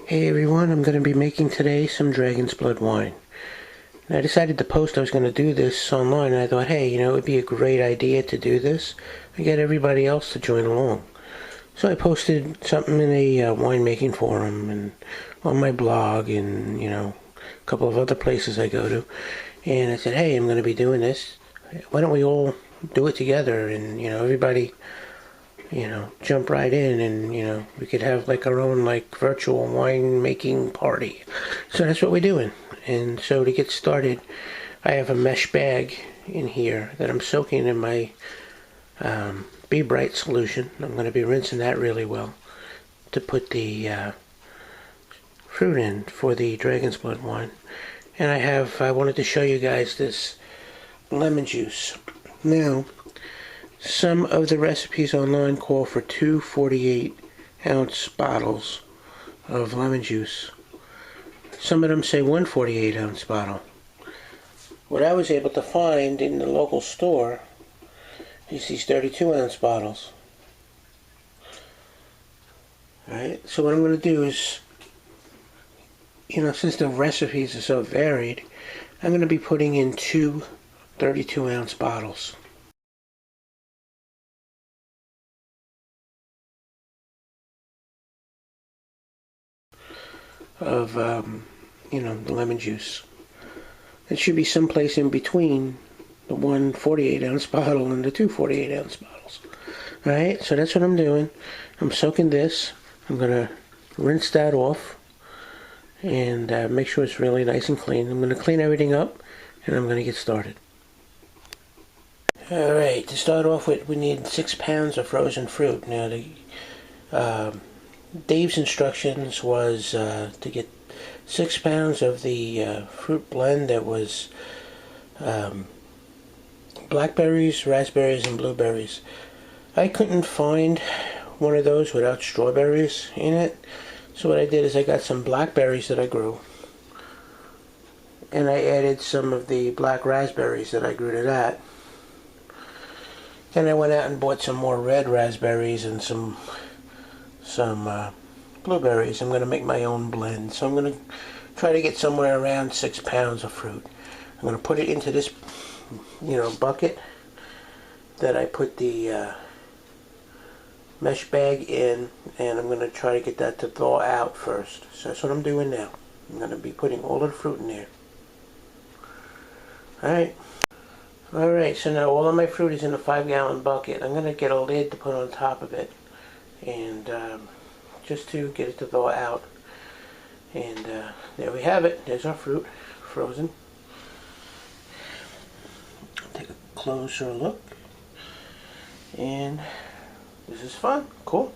Hey everyone, I'm going to be making today some Dragon's Blood wine. And I decided to post I was going to do this online, and I thought, hey, it would be a great idea to do this and get everybody else to join along. So I posted something in a winemaking forum and on my blog and, a couple of other places I go to. And I said, hey, I'm going to be doing this. Why don't we all do it together and, everybody jump right in and, we could have like our own like virtual wine making party. So that's what we're doing. And so to get started, I have a mesh bag in here that I'm soaking in my Be Bright solution. I'm going to be rinsing that really well to put the fruit in for the Dragon's Blood wine. And I wanted to show you guys this lemon juice. Now, some of the recipes online call for 2 48-ounce bottles of lemon juice. Some of them say 1 48-ounce bottle. What I was able to find in the local store is these 32-ounce bottles. Alright, so what I'm going to do is, since the recipes are so varied, I'm going to be putting in 2 32-ounce bottles. Of the lemon juice. It should be someplace in between the 1 48-ounce bottle and the 2 48-ounce bottles. Alright, so that's what I'm doing. I'm soaking this. I'm going to rinse that off and make sure it's really nice and clean. I'm going to clean everything up and I'm going to get started. Alright, to start off with, we need 6 pounds of frozen fruit. Now, Dave's instructions was to get 6 pounds of the fruit blend that was blackberries, raspberries, and blueberries. I couldn't find one of those without strawberries in it, so what I did is I got some blackberries that I grew, and I added some of the black raspberries that I grew to that. Then I went out and bought some more red raspberries and some blueberries. I'm going to make my own blend. So I'm going to try to get somewhere around 6 pounds of fruit. I'm going to put it into this, bucket that I put the mesh bag in, and I'm going to try to get that to thaw out first. So that's what I'm doing now. I'm going to be putting all of the fruit in there. Alright, so now all of my fruit is in a 5-gallon bucket. I'm going to get a lid to put on top of it, and just to get it to thaw out. And there we have it. There's our fruit, frozen. Take a closer look. And this is fun. Cool.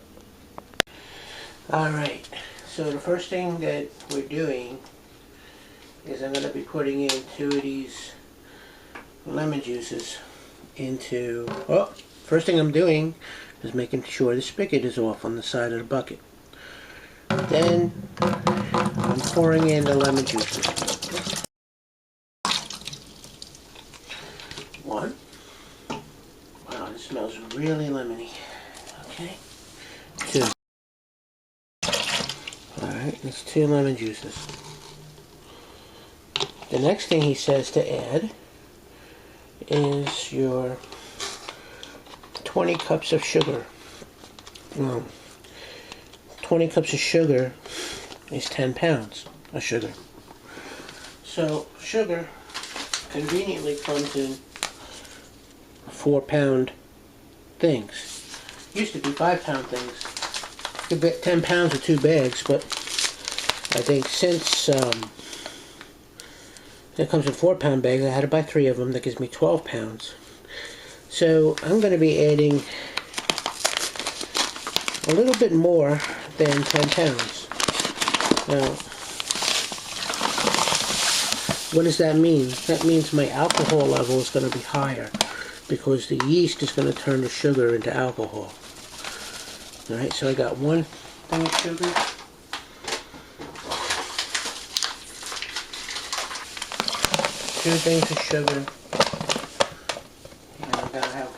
Alright, so the first thing that we're doing is I'm going to be putting in 2 of these lemon juices into... first thing I'm doing is making sure the spigot is off on the side of the bucket. Then I'm pouring in the lemon juices. 1. Wow, this smells really lemony. Okay. 2. Alright, that's 2 lemon juices. The next thing he says to add is your 20 cups of sugar. 20 cups of sugar is 10 pounds of sugar. So sugar conveniently comes in 4-pound things. Used to be 5-pound things. You could get 10 pounds with 2 bags, but I think since it comes in 4-pound bags, I had to buy 3 of them. That gives me 12 pounds. So I'm going to be adding a little bit more than 10 pounds. Now, what does that mean? That means my alcohol level is going to be higher because the yeast is going to turn the sugar into alcohol. Alright, so I got 1 thing of sugar. 2 things of sugar. And I'm going to have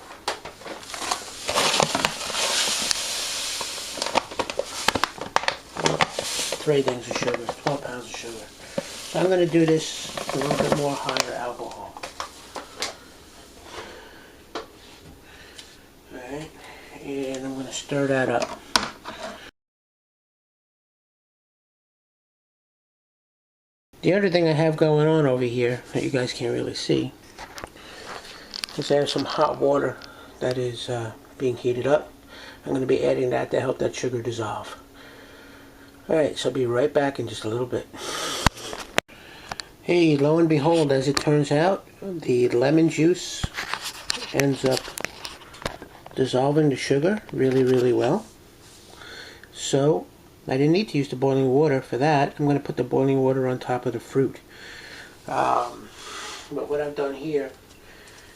3 things of sugar, 12 pounds of sugar. So I'm going to do this a little bit more higher alcohol. Alright, and I'm going to stir that up. The other thing I have going on over here that you guys can't really see is I have some hot water that is being heated up. I'm going to be adding that to help that sugar dissolve. Alright, so I'll be right back in just a little bit. Hey, lo and behold, as it turns out, the lemon juice ends up dissolving the sugar really, really well. So, I didn't need to use the boiling water for that. I'm going to put the boiling water on top of the fruit. But what I've done here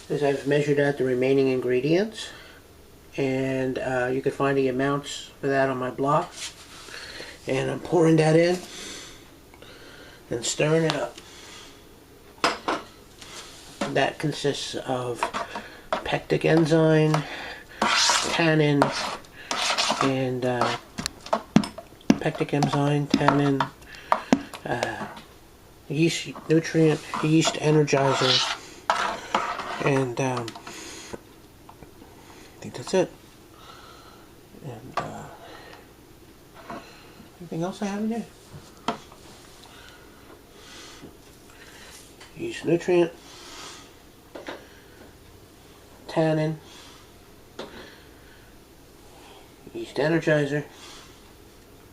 is I've measured out the remaining ingredients. And you can find the amounts for that on my blog. And I'm pouring that in and stirring it up. That consists of pectic enzyme, tannin, and pectic enzyme, tannin, yeast nutrient, yeast energizer, and I think that's it. And anything else I have in there? Yeast nutrient, tannin, yeast energizer,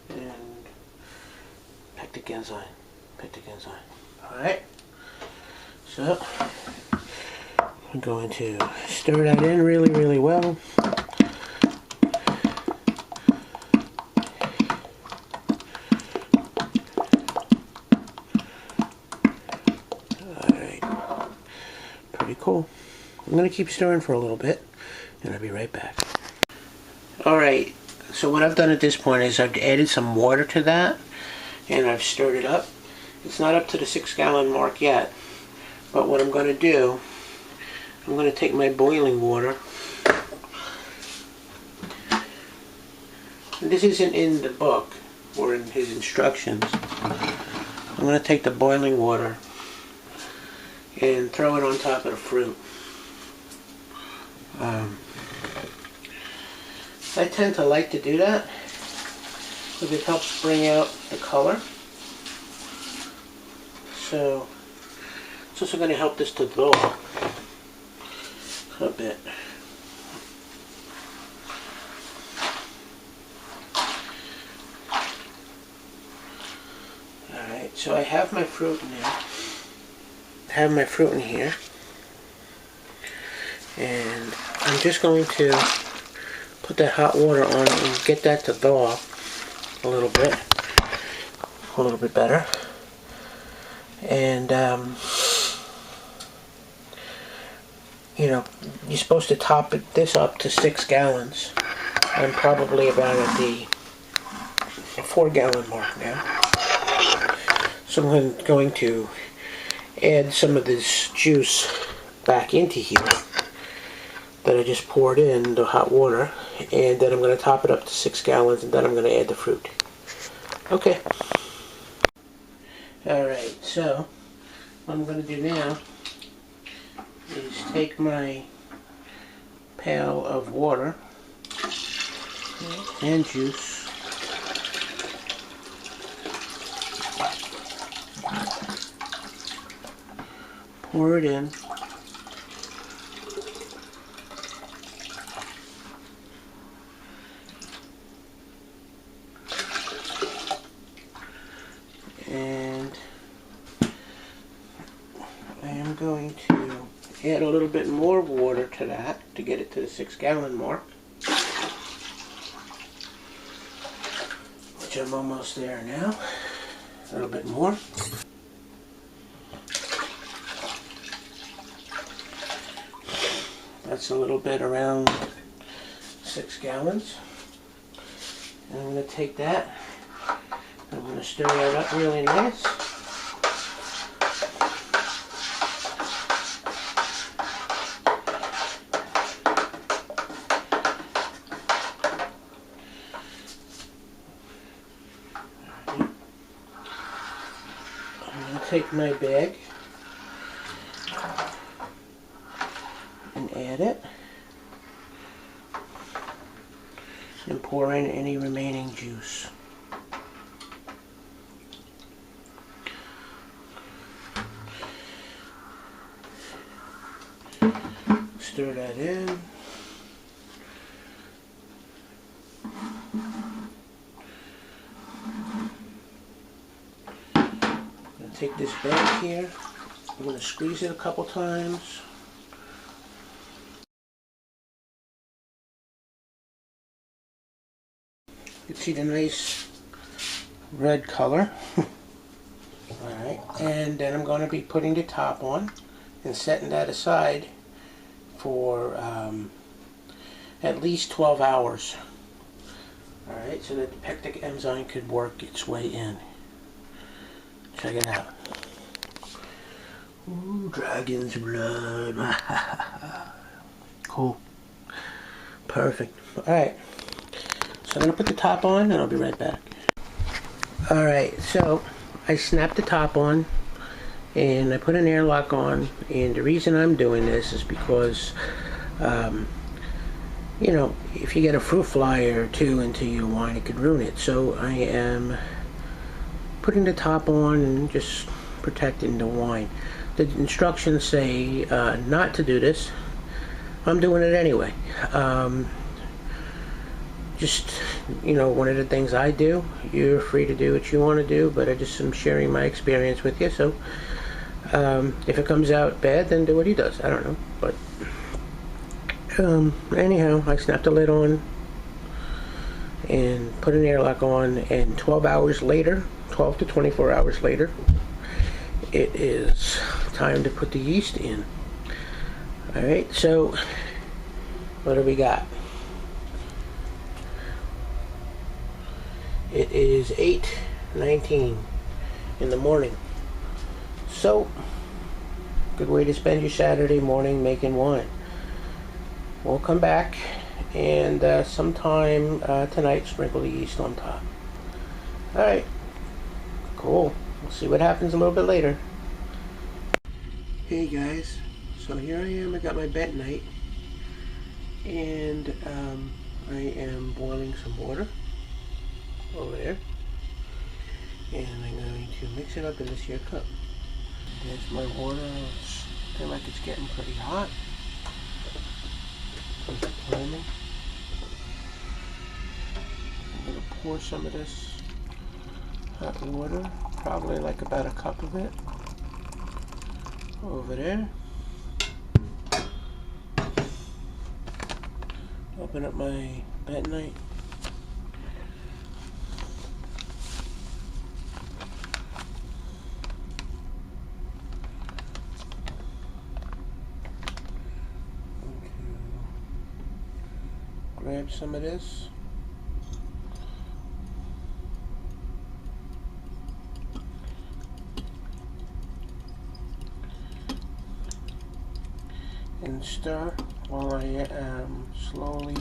and pectic enzyme. Alright, so I'm going to stir that in really, really well. Alright, pretty cool. I'm going to keep stirring for a little bit, and I'll be right back. Alright, so what I've done at this point is I've added some water to that, and I've stirred it up. It's not up to the 6-gallon mark yet, but what I'm going to do, I'm going to take my boiling water. This isn't in the book or in his instructions. I'm going to take the boiling water and throw it on top of the fruit. I tend to like to do that because it helps bring out the color. So it's also going to help this to thaw a bit. Alright, so I have my fruit in here. And I'm just going to put that hot water on and get that to thaw a little bit better. And you know, you're supposed to top this up to 6 gallons. I'm probably about at the 4-gallon mark now. So I'm going to add some of this juice back into here that I just poured in the hot water, and then I'm going to top it up to 6 gallons, and then I'm going to add the fruit. Okay. Alright, so what I'm going to do now is take my pail of water and juice, pour it in, and I am going to add a little bit more water to that to get it to the 6-gallon mark, which I'm almost there now. A little bit more. That's a little bit around 6 gallons. And I'm going to take that, I'm going to stir that up really nice. take my bag and add it. And pour in any remaining juice. Stir that in. I'm going to take this bag here. I'm going to squeeze it a couple times. You can see the nice red color. Alright, and then I'm going to be putting the top on and setting that aside for at least 12 hours. Alright, so that the pectic enzyme could work its way in. Check it out. Ooh, dragon's blood. Cool. Perfect. Alright. So I'm going to put the top on and I'll be right back. Alright, so I snapped the top on and I put an airlock on, and the reason I'm doing this is because you know, if you get a fruit fly or two into your wine, it could ruin it. So I am putting the top on and just protecting the wine. The instructions say not to do this. I'm doing it anyway. Just, you know, one of the things I do. You're free to do what you want to do, but I just am sharing my experience with you. So if it comes out bad, then do what he does. I don't know, but anyhow, I snapped the lid on and put an airlock on, and 12 hours later, 12 to 24 hours later, it is time to put the yeast in. Alright, so what do we got? It is 8:19 in the morning. So, good way to spend your Saturday morning making wine. We'll come back and sometime tonight sprinkle the yeast on top. Alright, cool. We'll see what happens a little bit later. Hey guys, so here I am. I got my bentonite, and I am boiling some water over there, and I'm going to mix it up in this here cup. There's my water. It's feel like it's getting pretty hot. It's boiling. I'm going to pour some of this hot water, probably like about a cup of it, over there. Open up my bentonite. Grab some of this. And stir while I am slowly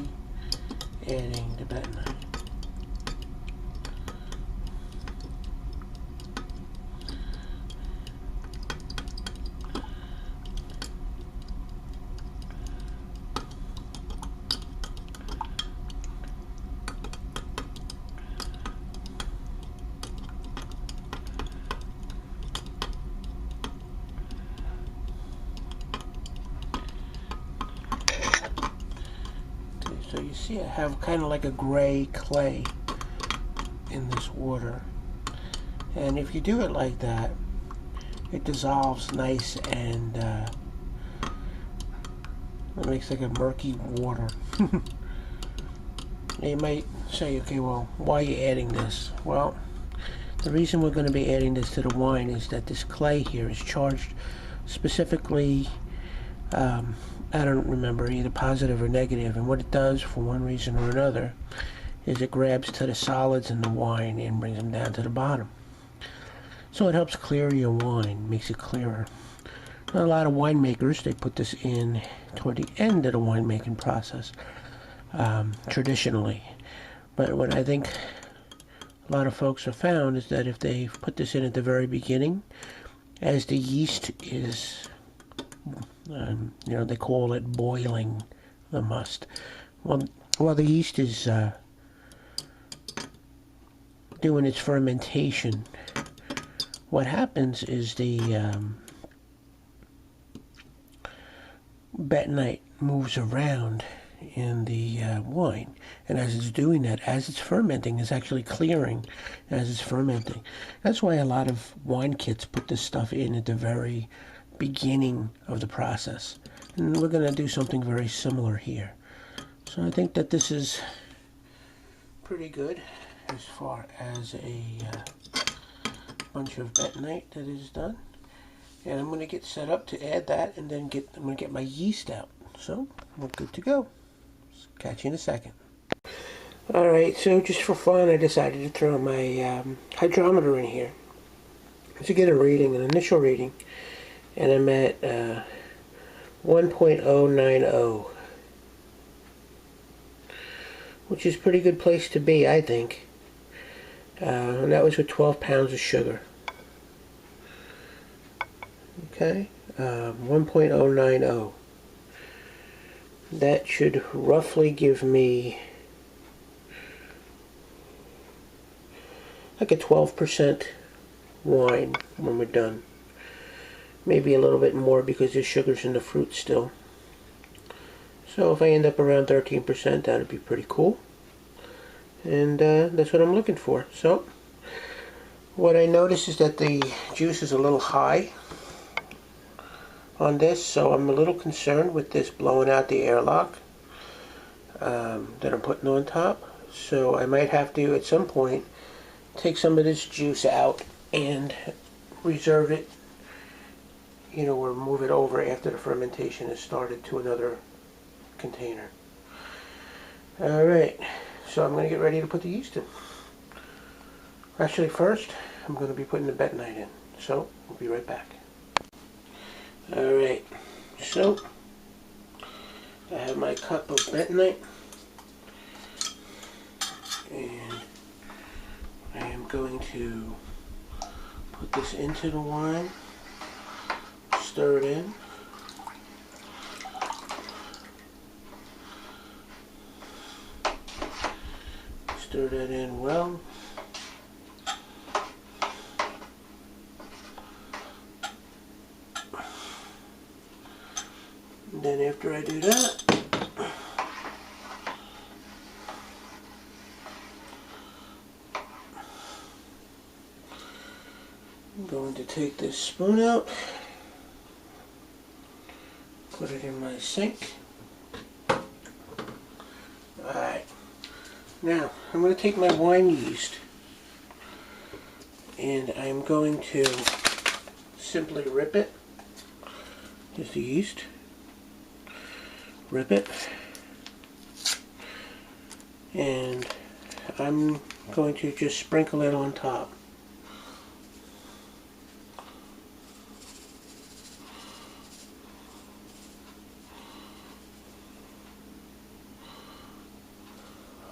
adding the bentonite. So you see I have kind of like a gray clay in this water, and if you do it like that, it dissolves nice, and it makes like a murky water. You might say, okay, well, why are you adding this? Well, the reason we're going to be adding this to the wine is that this clay here is charged specifically, I don't remember, either positive or negative, and what it does for one reason or another is it grabs to the solids in the wine and brings them down to the bottom. So it helps clear your wine, makes it clearer. Now, a lot of winemakers, they put this in toward the end of the winemaking process, traditionally. But what I think a lot of folks have found is that if they put this in at the very beginning, as the yeast is, they call it boiling the must. Well, while the yeast is doing its fermentation, what happens is the bentonite moves around in the wine, and as it's doing that, as it's fermenting, it's actually clearing as it's fermenting. That's why a lot of wine kits put this stuff in at the very beginning of the process, and we're going to do something very similar here. So I think that this is pretty good as far as a bunch of bentonite that is done, and I'm going to get set up to add that, and then I'm going to get my yeast out. So we're good to go. Catch you in a second. Alright, so just for fun, I decided to throw my hydrometer in here to get a reading, an initial reading, and I'm at 1.090, which is a pretty good place to be, I think. And that was with 12 pounds of sugar. Okay, 1.090. That should roughly give me like a 12% wine when we're done. Maybe a little bit more because there's sugars in the fruit still. So if I end up around 13%, that'd be pretty cool. And that's what I'm looking for. So what I notice is that the juice is a little high on this, so I'm a little concerned with this blowing out the airlock that I'm putting on top. So I might have to, at some point, take some of this juice out and reserve it, or move it over after the fermentation has started to another container. Alright, so I'm going to get ready to put the yeast in. Actually, first, I'm going to be putting the bentonite in. So, we'll be right back. Alright, so I have my cup of bentonite, and I am going to put this into the wine, stir it in, stir that in well. Then after I do that, I'm going to take this spoon out, put it in my sink. Alright, now I'm going to take my wine yeast and I'm going to simply rip it. Here's the yeast. Rip it, and I'm going to just sprinkle it on top.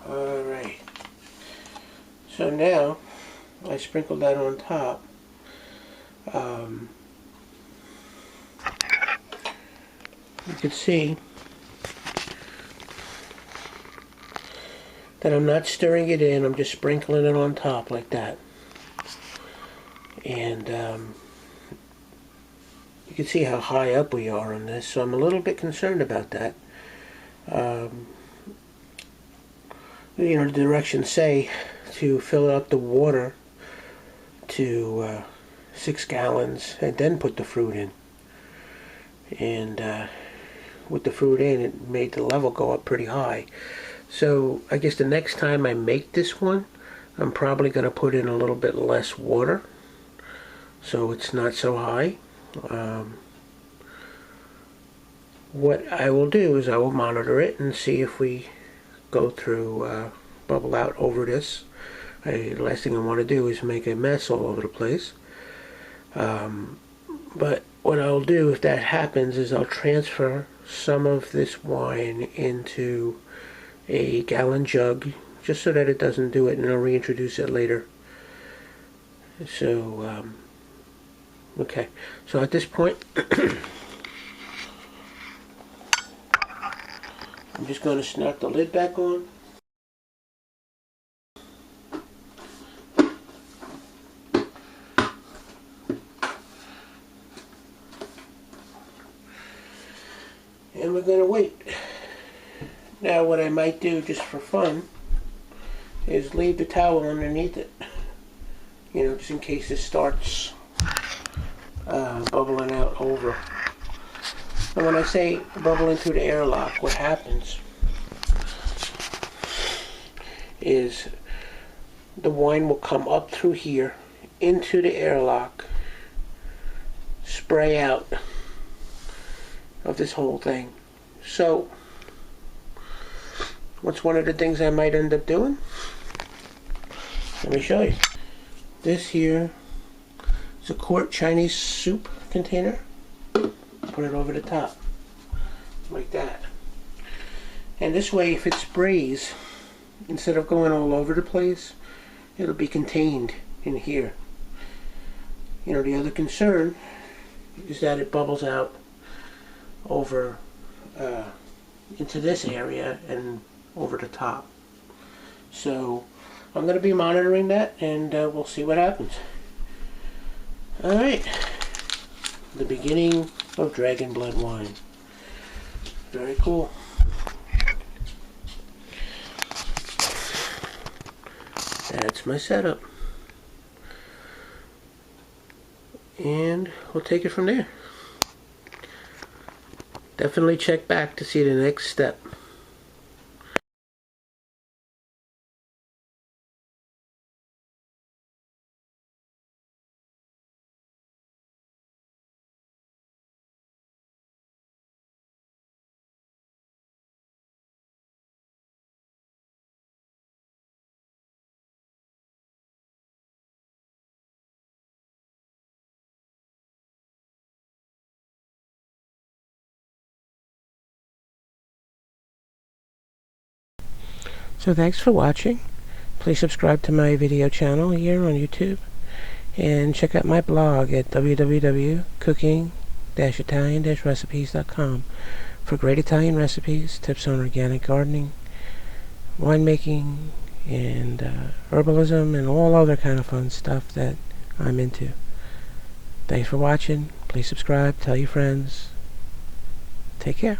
Alright, so now I sprinkled that on top. You can see that I'm not stirring it in, I'm just sprinkling it on top like that. And you can see how high up we are on this, so I'm a little bit concerned about that. The directions say to fill up the water to 6 gallons and then put the fruit in. And with the fruit in, it made the level go up pretty high. So I guess the next time I make this one, I'm probably going to put in a little bit less water so it's not so high. What I will do is I will monitor it and see if we go through bubble out over this. The last thing I want to do is make a mess all over the place. But what I'll do if that happens is I'll transfer some of this wine into a gallon jug just so that it doesn't do it, and I'll reintroduce it later. So Okay, so at this point, I'm just going to snap the lid back on. And we're going to wait. Now what I might do just for fun is leave the towel underneath it. You know, just in case it starts bubbling out over. And when I say bubbling through the airlock, what happens is the wine will come up through here into the airlock, spray out of this whole thing. So what's one of the things I might end up doing? Let me show you. This here is a quart Chinese soup container. Put it over the top like that, and this way if it sprays, instead of going all over the place, it'll be contained in here. You know, the other concern is that it bubbles out over into this area and over the top. So I'm going to be monitoring that, and we'll see what happens. Alright, the beginning of Dragon Blood wine. Very cool. That's my setup. And we'll take it from there. Definitely check back to see the next step. So thanks for watching. Please subscribe to my video channel here on YouTube, and check out my blog at www.cooking-italian-recipes.com for great Italian recipes, tips on organic gardening, winemaking, and herbalism, and all other kind of fun stuff that I'm into. Thanks for watching. Please subscribe, tell your friends. Take care.